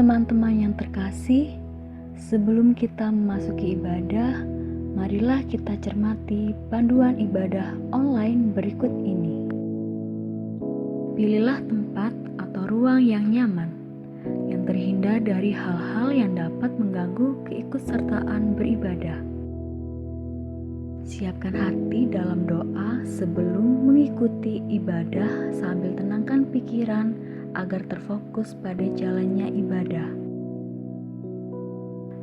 teman-teman yang terkasih, sebelum kita memasuki ibadah, marilah kita cermati panduan ibadah online berikut ini. Pilihlah tempat atau ruang yang nyaman, yang terhindar dari hal-hal yang dapat mengganggu keikutsertaan beribadah. Siapkan hati dalam doa sebelum mengikuti ibadah sambil tenangkan pikiran agar terfokus pada jalannya ibadah.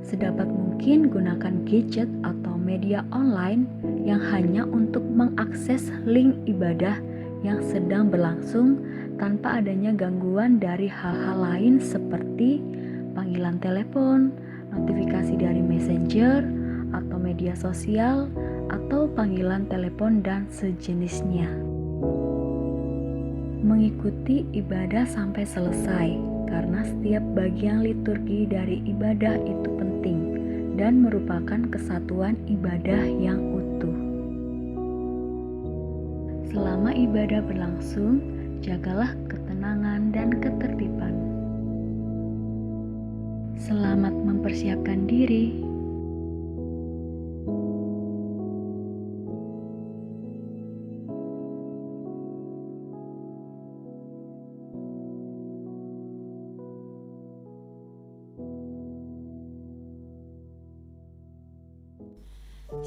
Sedapat mungkin gunakan gadget atau media online yang hanya untuk mengakses link ibadah yang sedang berlangsung tanpa adanya gangguan dari hal-hal lain seperti panggilan telepon, notifikasi dari messenger, atau media sosial, atau panggilan telepon dan sejenisnya. Mengikuti ibadah sampai selesai, karena setiap bagian liturgi dari ibadah itu penting dan merupakan kesatuan ibadah yang utuh. Selama ibadah berlangsung, jagalah ketenangan dan ketertiban. Selamat mempersiapkan diri.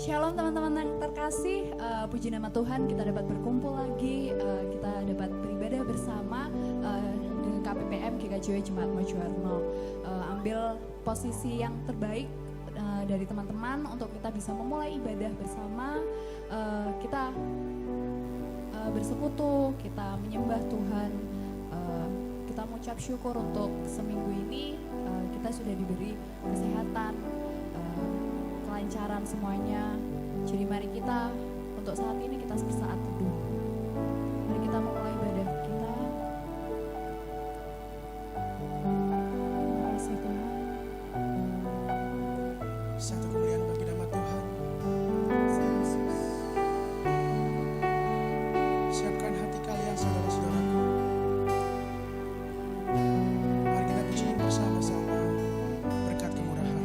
Shalom teman-teman yang terkasih, puji nama Tuhan kita dapat berkumpul lagi, kita dapat beribadah bersama dengan KPPM GKJW Jemaat Mojoarno. Ambil posisi yang terbaik dari teman-teman untuk kita bisa memulai ibadah bersama, kita bersekutu, kita menyembah Tuhan, kita mengucap syukur untuk seminggu ini kita sudah diberi kesehatan, kelancaran semuanya. Jadi mari kita untuk saat ini kita bersaat teduh. Mari kita memulai ibadah kita. Terima kasih Tuhan. Satu kemuliaan bagi nama Tuhan. Yesus. Siapkan hati kalian saudara-saudaraku. Mari kita puji bersama-sama berkat kemurahan.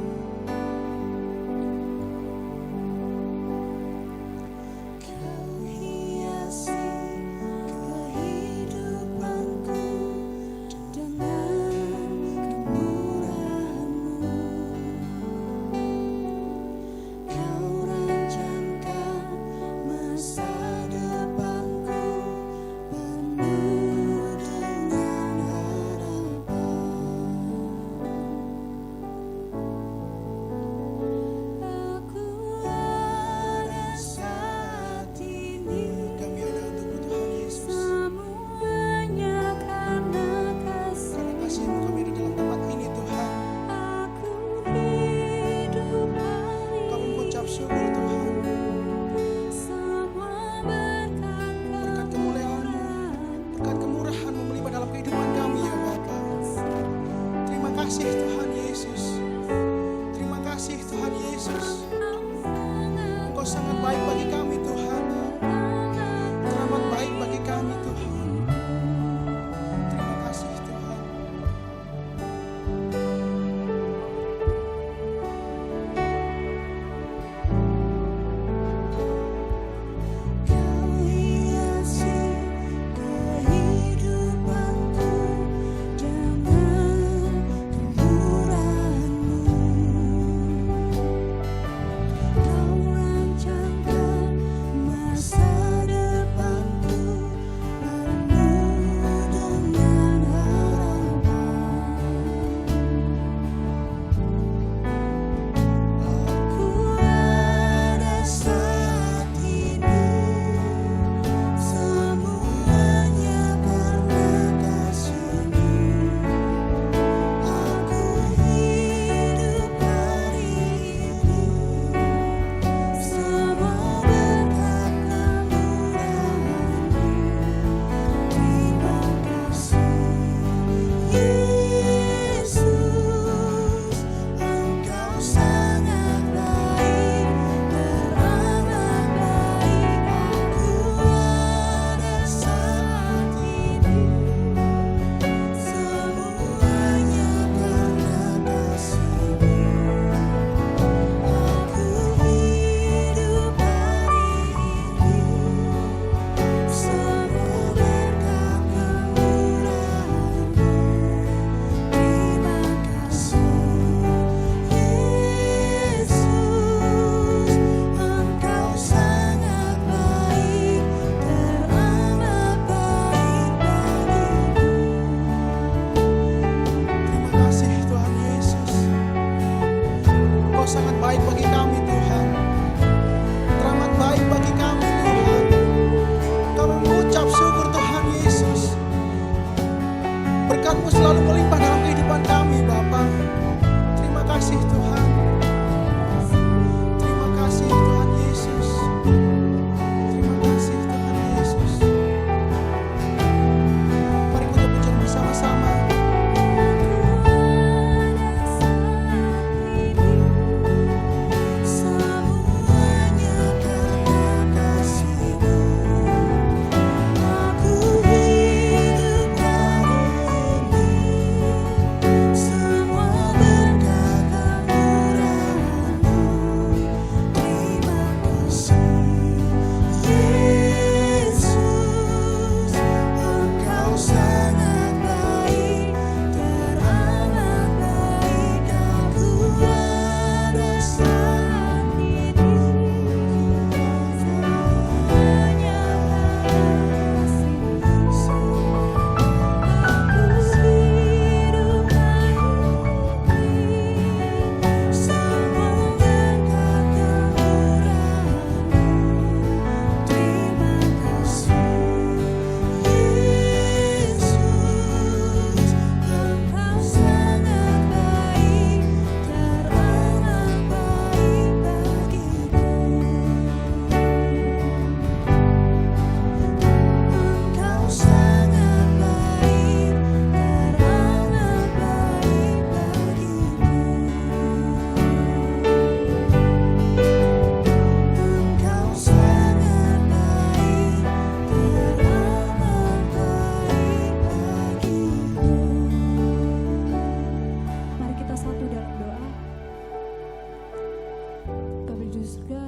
di surga,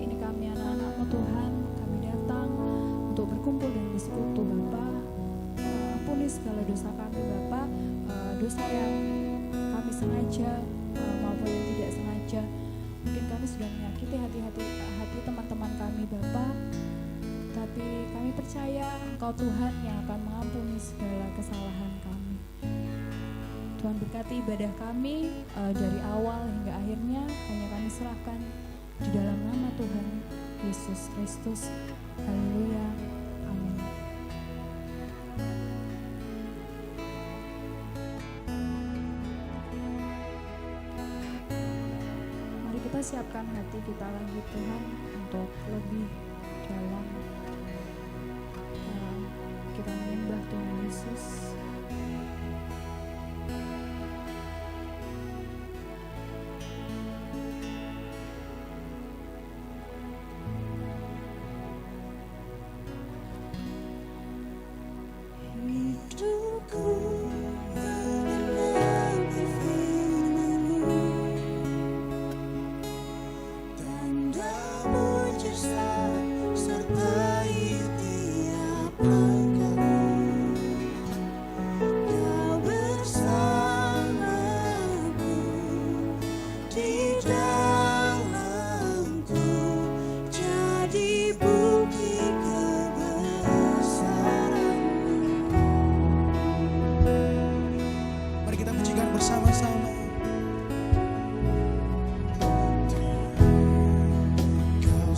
ini kami anak-anak-Mu Tuhan, kami datang untuk berkumpul dan bersekutu Bapa. Ampuni segala dosa kami Bapa, dosa yang kami sengaja maupun yang tidak sengaja. Mungkin kami sudah menyakiti hati teman-teman kami Bapa, tapi kami percaya Engkau Tuhan yang akan mengampuni segala kesalahan kami. Tuhan berkati ibadah kami dari awal hingga akhirnya, hanya kami serahkan di dalam nama Tuhan Yesus Kristus. Haleluya. Amin. Mari kita siapkan hati kita lagi Tuhan untuk lebih dalam kita menyembah Tuhan Yesus. Hidupku mengenali firman-Mu, tanda mujizat sertai tiap langkahku. Kau bersamaku di dalamku, jadi bukti kebesaran-Mu. Mari kita pujikan bersama-sama. Kau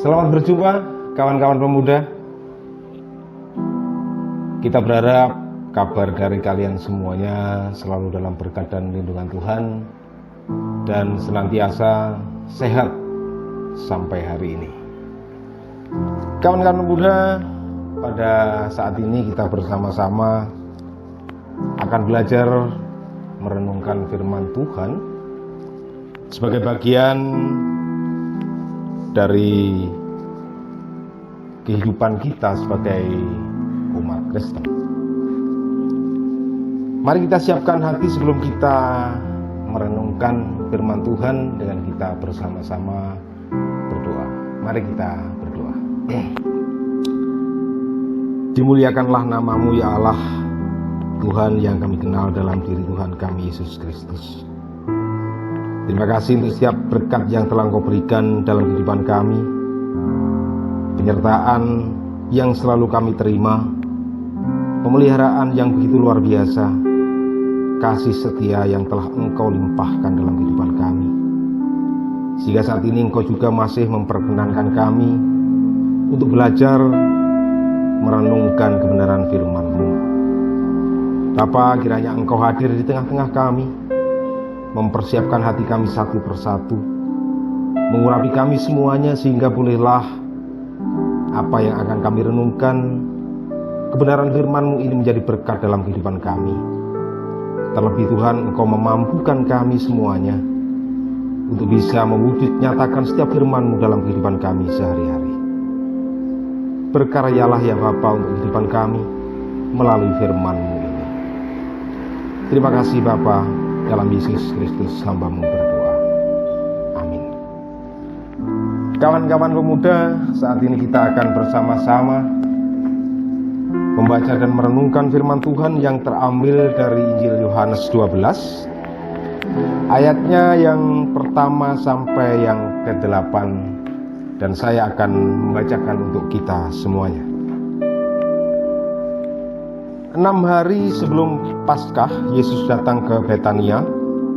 Selamat berjumpa kawan-kawan pemuda. Kita berharap kabar dari kalian semuanya selalu dalam berkat dan lindungan Tuhan dan senantiasa sehat sampai hari ini. Kawan-kawan pemuda, pada saat ini kita bersama-sama akan belajar merenungkan firman Tuhan sebagai bagian dari kehidupan kita sebagai umat Kristen. Mari kita siapkan hati sebelum kita merenungkan firman Tuhan dengan kita bersama-sama berdoa. Mari kita berdoa. Dimuliakanlah namamu ya Allah, Tuhan yang kami kenal dalam diri Tuhan kami Yesus Kristus. Terima kasih untuk setiap berkat yang telah Engkau berikan dalam kehidupan kami, penyertaan yang selalu kami terima, pemeliharaan yang begitu luar biasa, kasih setia yang telah Engkau limpahkan dalam kehidupan kami. Sehingga saat ini Engkau juga masih memperkenankan kami untuk belajar merenungkan kebenaran firman-Mu. Bapa, kiranya Engkau hadir di tengah-tengah kami, mempersiapkan hati kami satu persatu, mengurapi kami semuanya sehingga bolehlah apa yang akan kami renungkan, kebenaran firman-Mu ini menjadi berkat dalam kehidupan kami. Terlebih Tuhan, Engkau memampukan kami semuanya untuk bisa mewujud nyatakan setiap firman-Mu dalam kehidupan kami sehari-hari. Berkaryalah ya Bapa untuk kehidupan kami melalui firman-Mu ini. Terima kasih Bapa, dalam Yesus Kristus hamba-Mu berdoa. Amin. Kawan-kawan pemuda, saat ini kita akan bersama-sama membaca dan merenungkan firman Tuhan yang terambil dari Injil Yohanes 12. Ayatnya yang pertama sampai yang ke-8, dan saya akan membacakan untuk kita semuanya. 6 hari sebelum Paskah, Yesus datang ke Betania,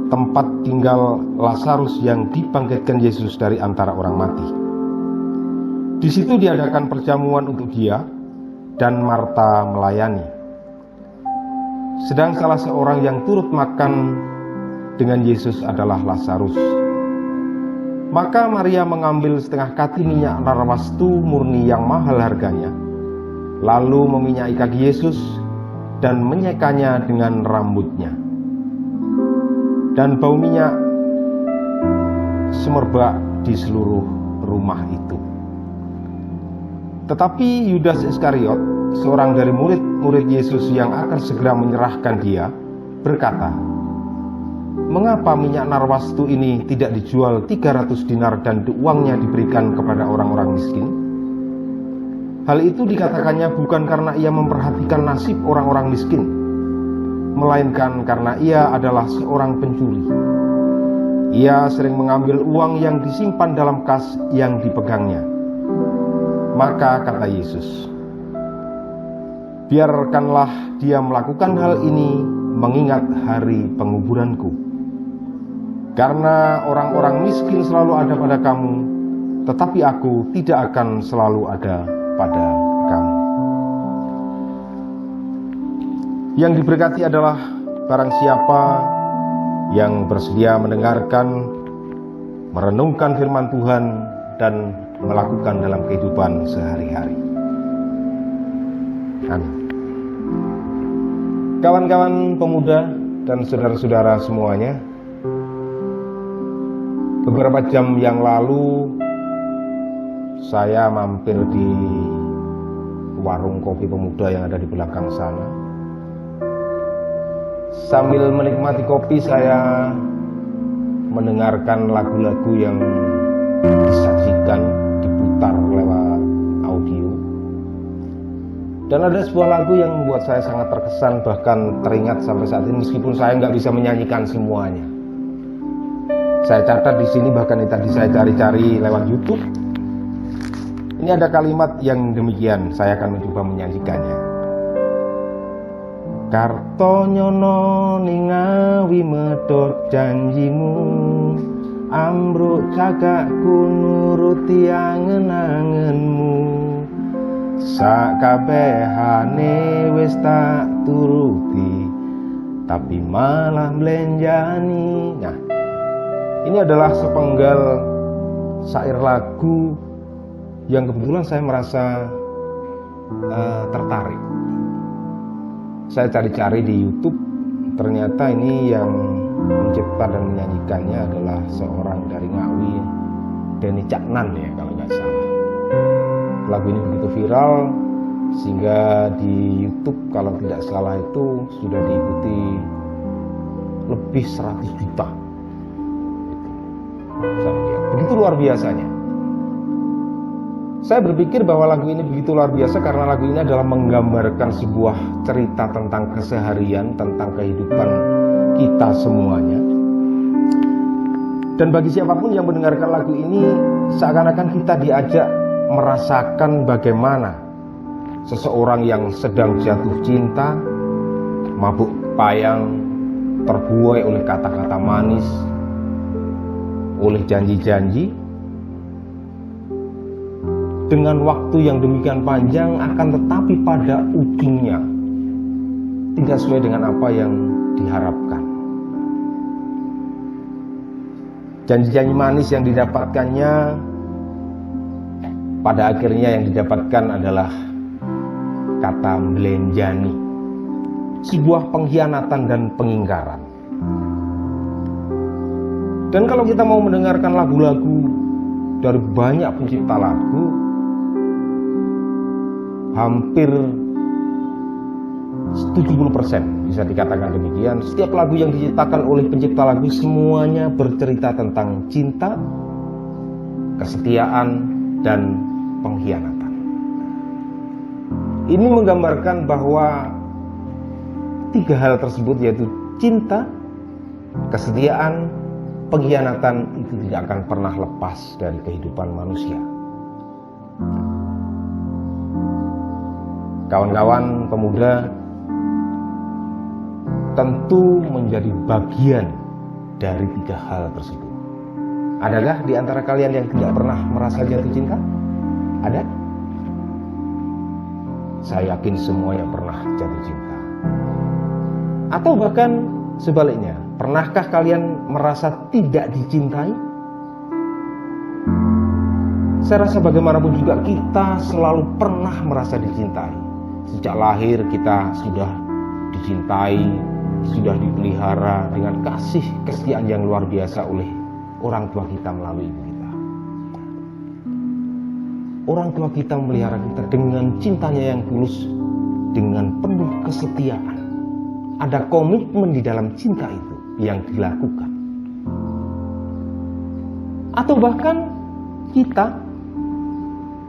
tempat tinggal Lazarus yang dibangkitkan Yesus dari antara orang mati. Di situ diadakan perjamuan untuk dia, dan Marta melayani. Sedang salah seorang yang turut makan dengan Yesus adalah Lazarus. Maka Maria mengambil setengah kati minyak narwastu murni yang mahal harganya, lalu meminyaki kaki Yesus dan menyekanya dengan rambutnya. Dan bau minyak semerbak di seluruh rumah itu. Tetapi Yudas Iskariot, seorang dari murid-murid Yesus yang akan segera menyerahkan dia, berkata, "Mengapa minyak narwastu ini tidak dijual 300 dinar dan uangnya diberikan kepada orang-orang miskin?" Hal itu dikatakannya bukan karena ia memperhatikan nasib orang-orang miskin, melainkan karena ia adalah seorang pencuri. Ia sering mengambil uang yang disimpan dalam kas yang dipegangnya. Maka kata Yesus, "Biarkanlah dia melakukan hal ini mengingat hari penguburanku. Karena orang-orang miskin selalu ada pada kamu, tetapi aku tidak akan selalu ada pada kamu." Yang diberkati adalah barang siapa yang bersedia mendengarkan, merenungkan firman Tuhan, dan melakukan dalam kehidupan sehari-hari. Amin. Kawan-kawan pemuda dan saudara-saudara semuanya, beberapa jam yang lalu saya mampir di warung kopi pemuda yang ada di belakang sana. Sambil menikmati kopi, saya mendengarkan lagu-lagu yang disajikan, diputar lewat audio. Dan ada sebuah lagu yang membuat saya sangat terkesan, bahkan teringat sampai saat ini, meskipun saya nggak bisa menyanyikan semuanya. Saya catat di sini, bahkan tadi saya cari-cari lewat YouTube. Ini ada kalimat yang demikian, saya akan mencoba menyanyikannya. Kartonyono ningawi medhot janjimu, ambruk cagakku nuruti angen-angenmu. Sakabehane wis tak turuti, tapi malah melenjani. Nah, ini adalah sepenggal syair lagu yang kebetulan saya merasa tertarik. Saya cari-cari di YouTube, ternyata ini yang mencipta dan menyanyikannya adalah seorang dari Ngawi, Denny Caknan ya kalau nggak salah. Lagu ini begitu viral sehingga di YouTube kalau tidak salah itu sudah diikuti lebih 100 juta. Begitu luar biasanya. Saya berpikir bahwa lagu ini begitu luar biasa karena lagu ini adalah menggambarkan sebuah cerita tentang keseharian, tentang kehidupan kita semuanya. Dan bagi siapapun yang mendengarkan lagu ini, seakan-akan kita diajak merasakan bagaimana seseorang yang sedang jatuh cinta, mabuk payang, terbuai oleh kata-kata manis, oleh janji-janji, dengan waktu yang demikian panjang, akan tetapi pada ujungnya tidak sesuai dengan apa yang diharapkan. Janji-janji manis yang didapatkannya, pada akhirnya yang didapatkan adalah kata melenjani, sebuah pengkhianatan dan pengingkaran. Dan kalau kita mau mendengarkan lagu-lagu dari banyak pencipta lagu, hampir 70% bisa dikatakan demikian. Setiap lagu yang diciptakan oleh pencipta lagu semuanya bercerita tentang cinta, kesetiaan, dan pengkhianatan. Ini menggambarkan bahwa tiga hal tersebut, yaitu cinta, kesetiaan, pengkhianatan, itu tidak akan pernah lepas dari kehidupan manusia. Kawan-kawan pemuda tentu menjadi bagian dari tiga hal tersebut. Adakah di antara kalian yang tidak pernah merasa jatuh cinta? Ada? Saya yakin semua yang pernah jatuh cinta. Atau bahkan sebaliknya, pernahkah kalian merasa tidak dicintai? Saya rasa bagaimanapun juga kita selalu pernah merasa dicintai. Sejak lahir kita sudah dicintai, sudah dipelihara dengan kasih kesetiaan yang luar biasa oleh orang tua kita melalui ibu kita. Orang tua kita memelihara kita dengan cintanya yang tulus, dengan penuh kesetiaan. Ada komitmen di dalam cinta itu yang dilakukan. Atau bahkan kita,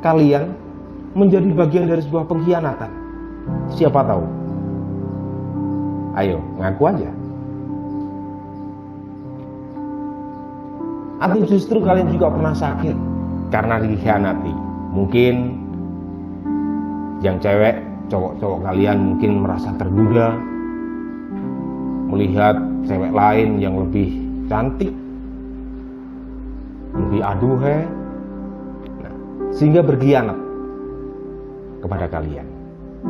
kalian, menjadi bagian dari sebuah pengkhianatan. Siapa tahu? Ayo, ngaku aja. Atau justru kalian juga pernah sakit karena dikhianati. Mungkin yang cewek, cowok-cowok kalian mungkin merasa tergoda melihat cewek lain yang lebih cantik, lebih aduhe, sehingga berkhianat kepada kalian.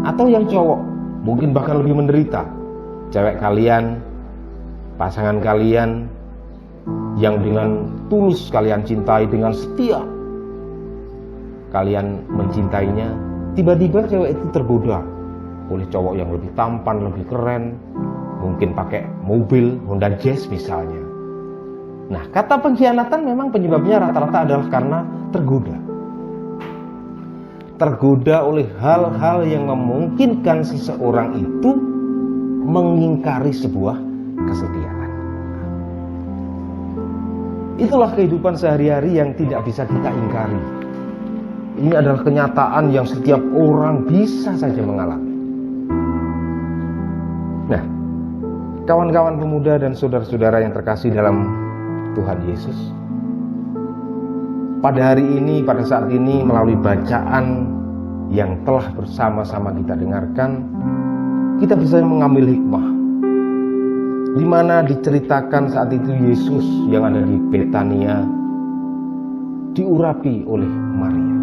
Atau yang cowok mungkin bahkan lebih menderita, cewek kalian, pasangan kalian yang dengan tulus kalian cintai, dengan setia kalian mencintainya, tiba-tiba cewek itu tergoda oleh cowok yang lebih tampan, lebih keren, mungkin pakai mobil Honda Jazz misalnya. Nah, kata pengkhianatan memang penyebabnya rata-rata adalah karena tergoda oleh hal-hal yang memungkinkan seseorang itu mengingkari sebuah kesetiaan. Itulah kehidupan sehari-hari yang tidak bisa kita ingkari. Ini adalah kenyataan yang setiap orang bisa saja mengalami. Nah, kawan-kawan pemuda dan saudara-saudara yang terkasih dalam Tuhan Yesus, pada hari ini, pada saat ini, melalui bacaan yang telah bersama-sama kita dengarkan, kita bisa mengambil hikmah. di mana diceritakan saat itu Yesus yang ada di Betania diurapi oleh Maria.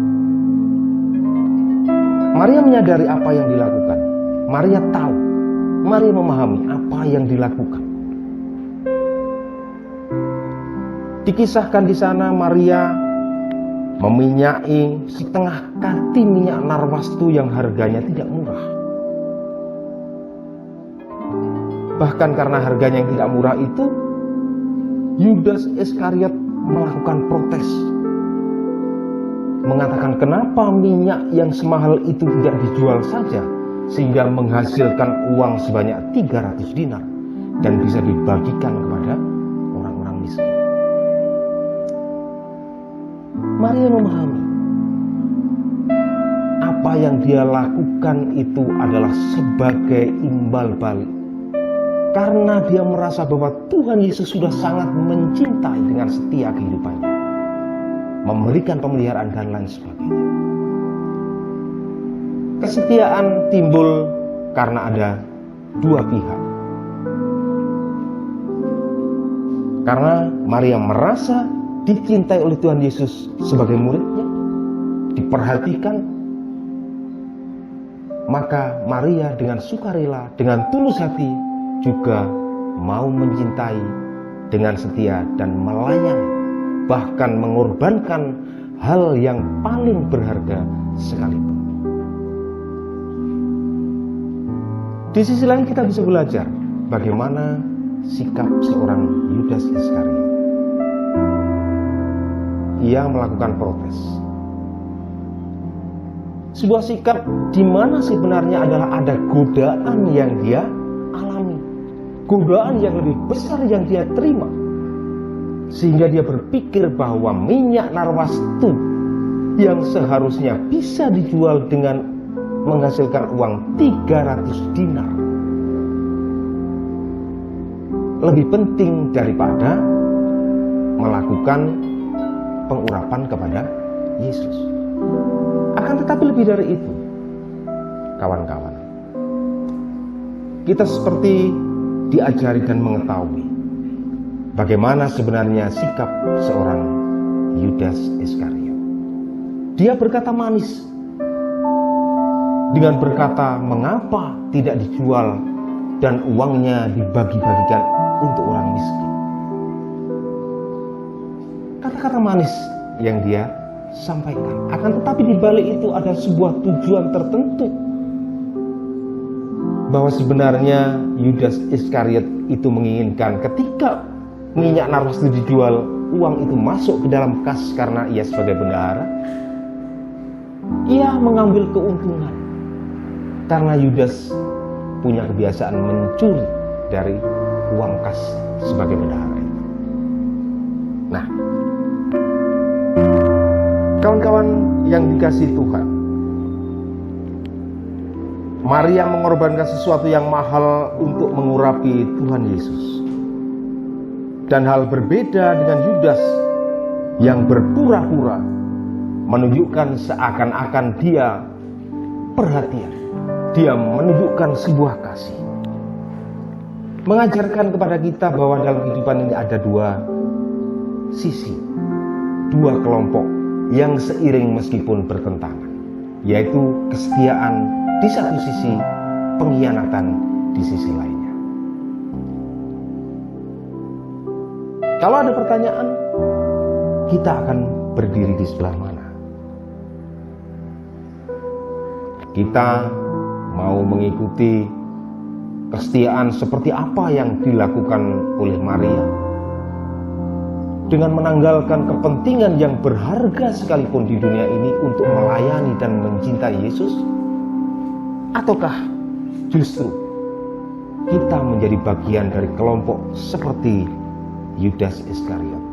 Maria menyadari apa yang dilakukan. Maria tahu, Maria memahami apa yang dilakukan. Dikisahkan di sana Maria meminyai setengah kati minyak narwastu yang harganya tidak murah. Bahkan karena harganya yang tidak murah itu, Yudas Iskariot melakukan protes. Mengatakan kenapa minyak yang semahal itu tidak dijual saja, sehingga menghasilkan uang sebanyak 300 dinar dan bisa dibagikan kepada orang-orang miskin. Maria memahami apa yang dia lakukan itu adalah sebagai imbal balik. Karena dia merasa bahwa Tuhan Yesus sudah sangat mencintai dengan setia kehidupannya, memberikan pemeliharaan dan lain sebagainya. Kesetiaan timbul karena ada dua pihak. Karena Maria merasa dicintai oleh Tuhan Yesus sebagai muridnya, diperhatikan, maka Maria dengan sukarela, dengan tulus hati juga mau mencintai dengan setia dan melayani, bahkan mengorbankan hal yang paling berharga sekalipun. Di sisi lain kita bisa belajar bagaimana sikap seorang Yudas Iskariot. Ia melakukan protes. Sebuah sikap di mana sebenarnya adalah ada godaan yang dia alami, godaan yang lebih besar yang dia terima, sehingga dia berpikir bahwa minyak narwastu yang seharusnya bisa dijual dengan menghasilkan uang 300 dinar lebih penting daripada melakukan pengurapan kepada Yesus. Akan tetapi lebih dari itu, kawan-kawan, kita seperti diajari dan mengetahui bagaimana sebenarnya sikap seorang Yudas Iskariot. Dia berkata manis dengan berkata mengapa tidak dijual dan uangnya dibagi-bagikan untuk orang miskin. Kata-kata manis yang dia sampaikan, akan tetapi di balik itu ada sebuah tujuan tertentu, bahwa sebenarnya Yudas Iskariot itu menginginkan ketika minyak narwastu dijual, uang itu masuk ke dalam kas karena ia sebagai bendahara, ia mengambil keuntungan karena Yudas punya kebiasaan mencuri dari uang kas sebagai bendahara itu. Nah, kawan-kawan yang dikasihi Tuhan, Maria mengorbankan sesuatu yang mahal untuk mengurapi Tuhan Yesus. Dan hal berbeda dengan Yudas yang berpura-pura menunjukkan seakan-akan dia perhatian, dia menunjukkan sebuah kasih. Mengajarkan kepada kita bahwa dalam kehidupan ini ada dua sisi, dua kelompok yang seiring meskipun bertentangan, yaitu kesetiaan di satu sisi, pengkhianatan di sisi lainnya. Kalau ada pertanyaan, kita akan berdiri di sebelah mana? Kita mau mengikuti kesetiaan seperti apa yang dilakukan oleh Maria, dengan menanggalkan kepentingan yang berharga sekalipun di dunia ini untuk melayani dan mencintai Yesus? Ataukah justru kita menjadi bagian dari kelompok seperti Yudas Iskariot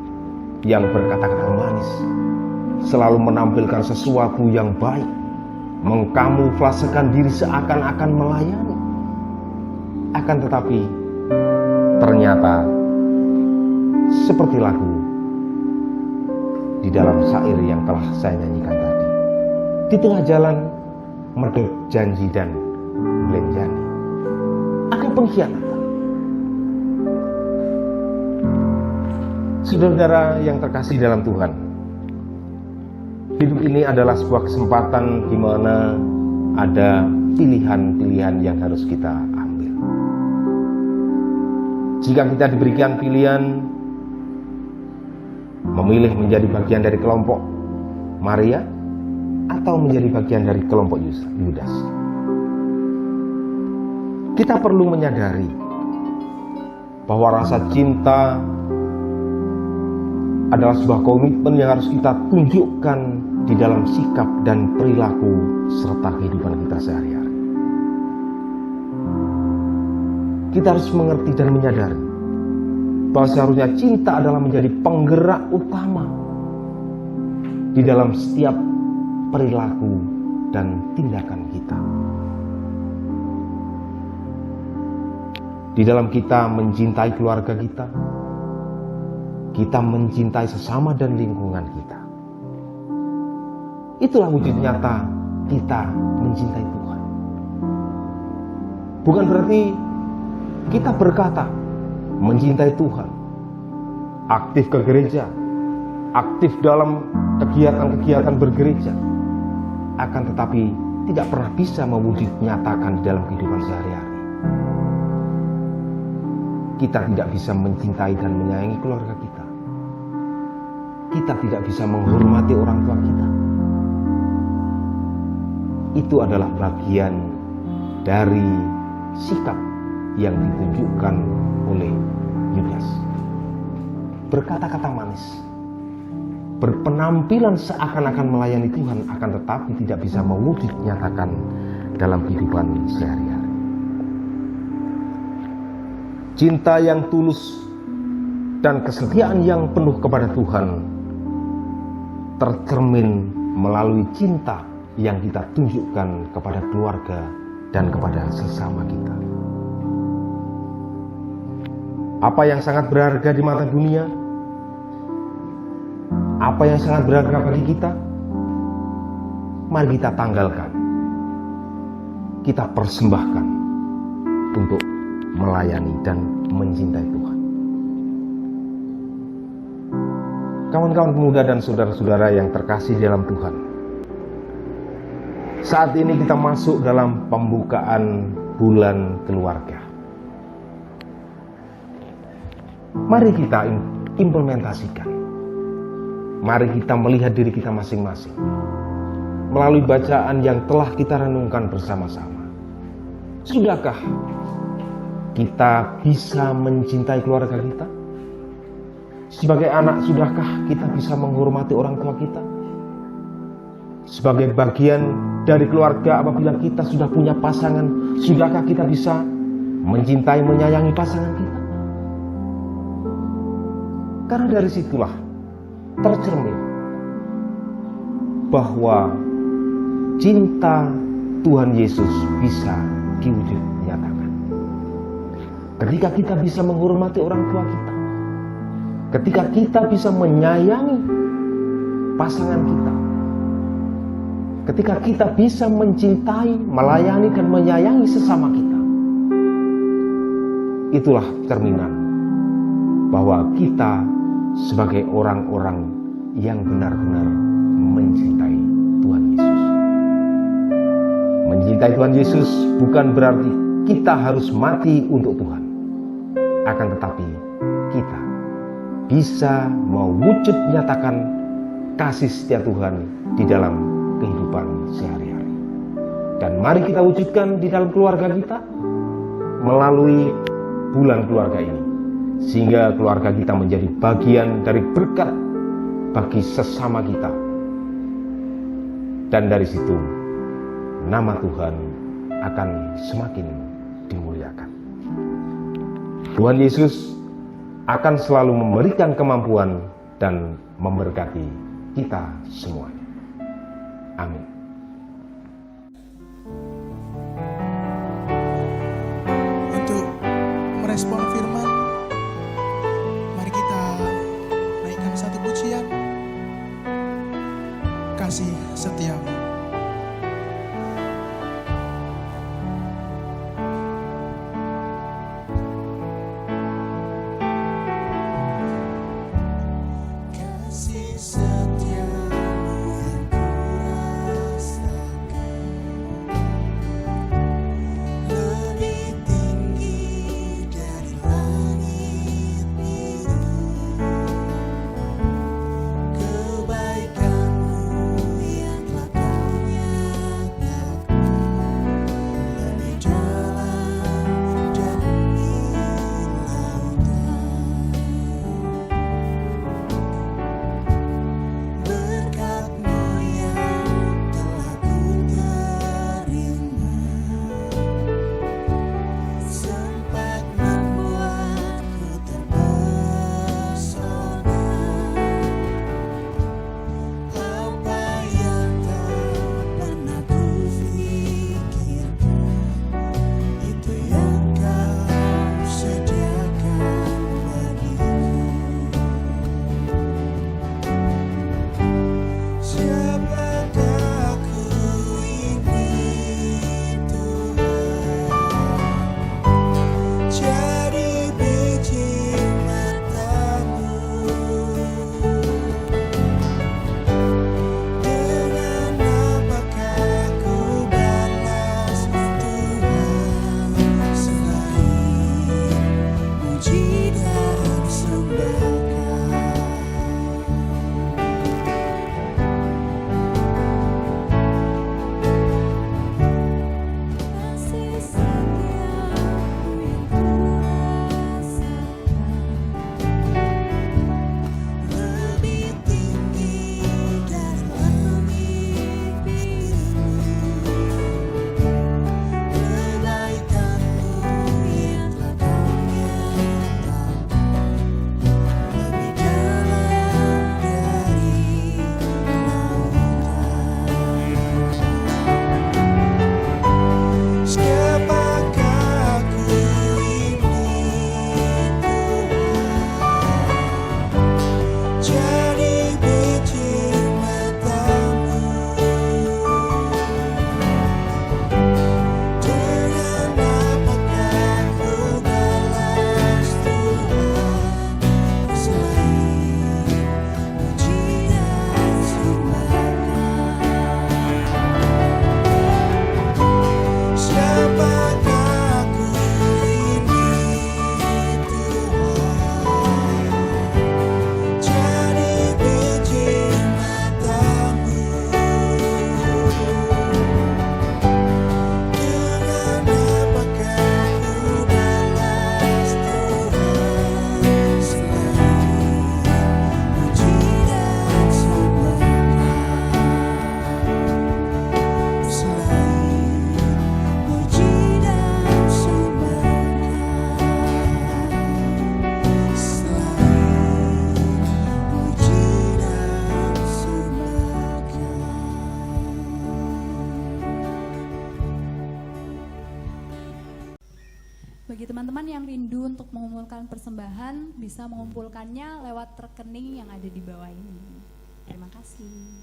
yang berkata-kata manis, selalu menampilkan sesuatu yang baik, mengkamuflasekan diri seakan-akan melayani, akan tetapi ternyata seperti lagu di dalam syair yang telah saya nyanyikan tadi, di tengah jalan medot janji dan belenjani. Ada pengkhianatan. Saudara yang terkasih dalam Tuhan, hidup ini adalah sebuah kesempatan di mana ada pilihan-pilihan yang harus kita ambil. Jika kita diberikan pilihan memilih menjadi bagian dari kelompok Maria atau menjadi bagian dari kelompok Yudas, kita perlu menyadari bahwa rasa cinta adalah sebuah komitmen yang harus kita tunjukkan di dalam sikap dan perilaku serta kehidupan kita sehari-hari. Kita harus mengerti dan menyadari bahwa seharusnya cinta adalah menjadi penggerak utama di dalam setiap perilaku dan tindakan kita. Di dalam kita mencintai keluarga kita, kita mencintai sesama dan lingkungan kita. Itulah wujud nyata kita mencintai Tuhan. Bukan berarti kita berkata mencintai Tuhan, aktif ke gereja, aktif dalam kegiatan-kegiatan bergereja, akan tetapi tidak pernah bisa mewujud nyatakan di dalam kehidupan sehari-hari. Kita tidak bisa mencintai dan menyayangi keluarga kita. Kita tidak bisa menghormati orang tua kita. Itu adalah bagian dari sikap yang ditunjukkan oleh Yudas. Berkata-kata manis, berpenampilan seakan-akan melayani Tuhan, akan tetapi tidak bisa mewujud nyatakan dalam kehidupan sehari-hari. Cinta yang tulus dan kesetiaan yang penuh kepada Tuhan tercermin melalui cinta yang kita tunjukkan kepada keluarga dan kepada sesama kita. Apa yang sangat berharga di mata dunia, apa yang sangat berharga bagi kita, mari kita tanggalkan, kita persembahkan untuk melayani dan mencintai Tuhan. Kawan-kawan pemuda dan saudara-saudara yang terkasih dalam Tuhan, saat ini kita masuk dalam pembukaan bulan keluarga. Mari kita implementasikan. Mari kita melihat diri kita masing-masing melalui bacaan yang telah kita renungkan bersama-sama. Sudahkah kita bisa mencintai keluarga kita? Sebagai anak, sudahkah kita bisa menghormati orang tua kita? Sebagai bagian dari keluarga, apabila kita sudah punya pasangan, sudahkah kita bisa mencintai, menyayangi pasangan kita? Karena dari situlah tercermin bahwa cinta Tuhan Yesus bisa diwujud nyatakan. Ketika kita bisa menghormati orang tua kita, ketika kita bisa menyayangi pasangan kita, ketika kita bisa mencintai, melayani dan menyayangi sesama kita, itulah cerminan bahwa kita sebagai orang-orang yang benar-benar mencintai Tuhan Yesus. Mencintai Tuhan Yesus bukan berarti kita harus mati untuk Tuhan. Akan tetapi kita bisa mewujud nyatakan kasih setia Tuhan di dalam kehidupan sehari-hari. Dan mari kita wujudkan di dalam keluarga kita melalui bulan keluarga ini, sehingga keluarga kita menjadi bagian dari berkat bagi sesama kita. Dan dari situ nama Tuhan akan semakin dimuliakan. Tuhan Yesus akan selalu memberikan kemampuan dan memberkati kita semuanya. Amin. Untuk merespon firman, mari kita naikkan satu pujian. Kasih setiamu. Bagi teman-teman yang rindu untuk mengumpulkan persembahan, bisa mengumpulkannya lewat rekening yang ada di bawah ini. Terima kasih.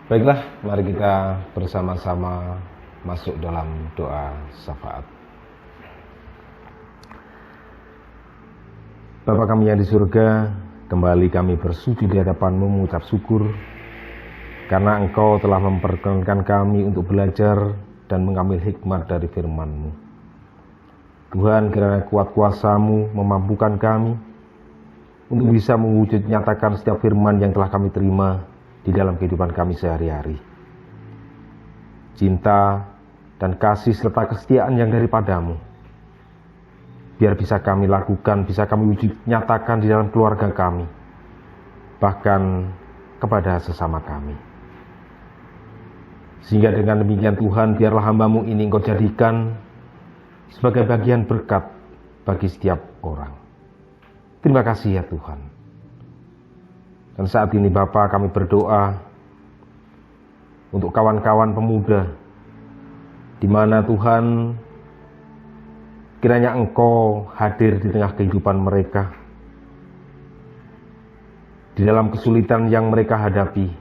Baiklah, mari kita bersama-sama masuk dalam doa syafaat. Bapa kami yang di surga, kembali kami bersujud di hadapan-Mu mengucap syukur karena Engkau telah memperkenankan kami untuk belajar dan mengambil hikmat dari firman-Mu. Tuhan, kiranya kuat kuasa-Mu memampukan kami untuk bisa mewujud nyatakan setiap firman yang telah kami terima di dalam kehidupan kami sehari-hari. Cinta dan kasih serta kesetiaan yang daripada-Mu, biar bisa kami lakukan, bisa kami wujud nyatakan di dalam keluarga kami, bahkan kepada sesama kami. Sehingga dengan demikian Tuhan, biarlah hamba-Mu ini Engkau jadikan sebagai bagian berkat bagi setiap orang. Terima kasih ya Tuhan. Dan saat ini Bapa, kami berdoa untuk kawan-kawan pemuda, di mana Tuhan kiranya Engkau hadir di tengah kehidupan mereka, di dalam kesulitan yang mereka hadapi.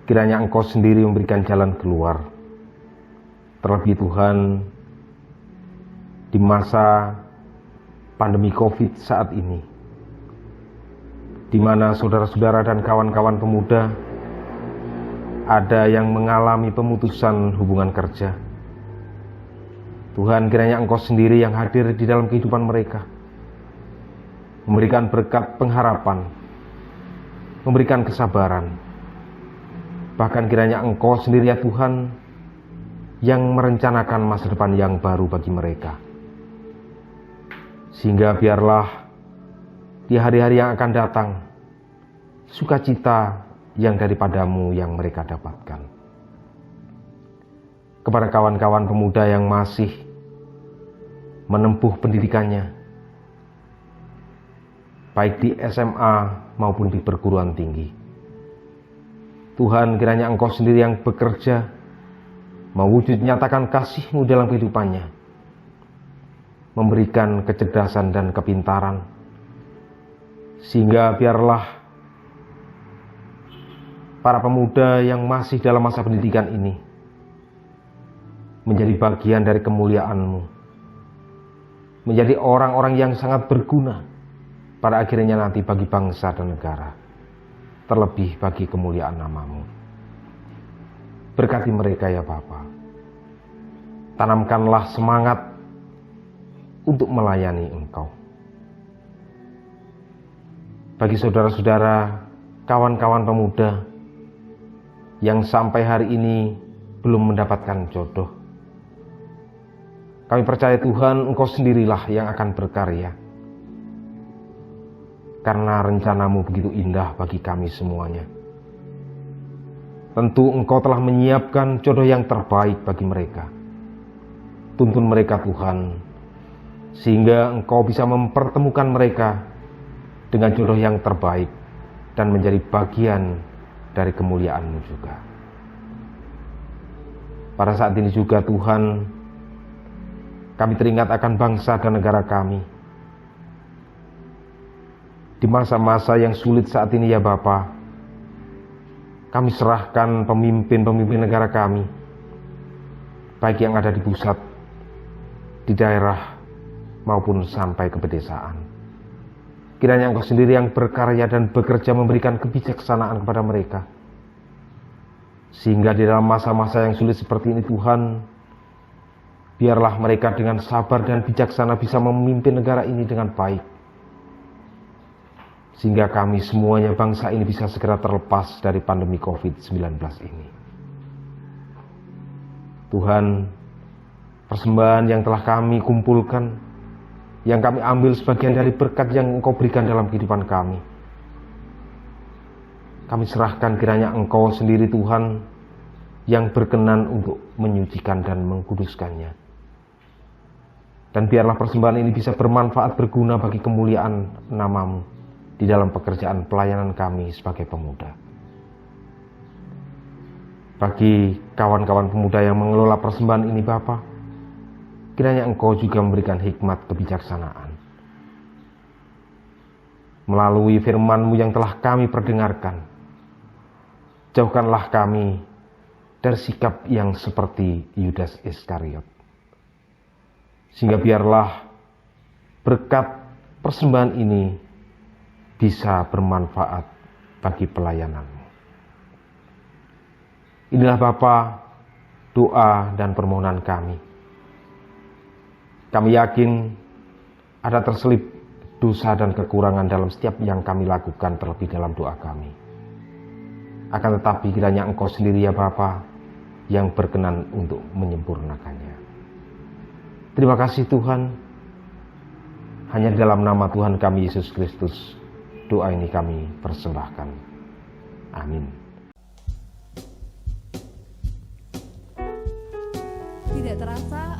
Kiranya Engkau sendiri memberikan jalan keluar. Terlebih Tuhan, di masa pandemi COVID saat ini, di mana saudara-saudara dan kawan-kawan pemuda ada yang mengalami pemutusan hubungan kerja. Tuhan, kiranya Engkau sendiri yang hadir di dalam kehidupan mereka, memberikan berkat pengharapan, memberikan kesabaran. Bahkan kiranya Engkau sendiri ya Tuhan yang merencanakan masa depan yang baru bagi mereka. Sehingga biarlah di hari-hari yang akan datang, sukacita yang daripadamu yang mereka dapatkan. Kepada kawan-kawan pemuda yang masih menempuh pendidikannya, baik di SMA maupun di perguruan tinggi, Tuhan, kiranya Engkau sendiri yang bekerja, mewujud nyatakan kasih-Mu dalam kehidupannya, memberikan kecerdasan dan kepintaran, sehingga biarlah para pemuda yang masih dalam masa pendidikan ini menjadi bagian dari kemuliaan-Mu, menjadi orang-orang yang sangat berguna pada akhirnya nanti bagi bangsa dan negara, terlebih bagi kemuliaan nama-Mu. Berkati mereka ya Bapa. Tanamkanlah semangat untuk melayani Engkau. Bagi saudara-saudara, kawan-kawan pemuda yang sampai hari ini belum mendapatkan jodoh, kami percaya Tuhan, Engkau sendirilah yang akan berkarya. Karena rencana-Mu begitu indah bagi kami semuanya. Tentu Engkau telah menyiapkan jodoh yang terbaik bagi mereka. Tuntun mereka Tuhan, sehingga Engkau bisa mempertemukan mereka dengan jodoh yang terbaik dan menjadi bagian dari kemuliaan-Mu juga. Pada saat ini juga Tuhan, kami teringat akan bangsa dan negara kami. Di masa-masa yang sulit saat ini ya Bapa, kami serahkan pemimpin-pemimpin negara kami, baik yang ada di pusat, di daerah, maupun sampai ke pedesaan. Kiranya Engkau sendiri yang berkarya dan bekerja memberikan kebijaksanaan kepada mereka. Sehingga di dalam masa-masa yang sulit seperti ini Tuhan, biarlah mereka dengan sabar dan bijaksana bisa memimpin negara ini dengan baik. Sehingga kami semuanya bangsa ini bisa segera terlepas dari pandemi COVID-19 ini. Tuhan, persembahan yang telah kami kumpulkan, yang kami ambil sebagian dari berkat yang Engkau berikan dalam kehidupan kami, kami serahkan kiranya Engkau sendiri Tuhan yang berkenan untuk menyucikan dan mengkuduskannya. Dan biarlah persembahan ini bisa bermanfaat, berguna bagi kemuliaan nama-Mu di dalam pekerjaan pelayanan kami sebagai pemuda. Bagi kawan-kawan pemuda yang mengelola persembahan ini Bapa, kiranya Engkau juga memberikan hikmat kebijaksanaan. Melalui firman-Mu yang telah kami perdengarkan, jauhkanlah kami dari sikap yang seperti Yudas Iskariot. Sehingga biarlah berkat persembahan ini bisa bermanfaat bagi pelayanan-Mu. Inilah Bapa, doa dan permohonan kami. Kami yakin ada terselip dosa dan kekurangan dalam setiap yang kami lakukan, terlebih dalam doa kami. Akan tetapi kiranya Engkau sendiri ya Bapa yang berkenan untuk menyempurnakannya. Terima kasih Tuhan. Hanya di dalam nama Tuhan kami Yesus Kristus, doa ini kami persembahkan. Amin. Tidak terasa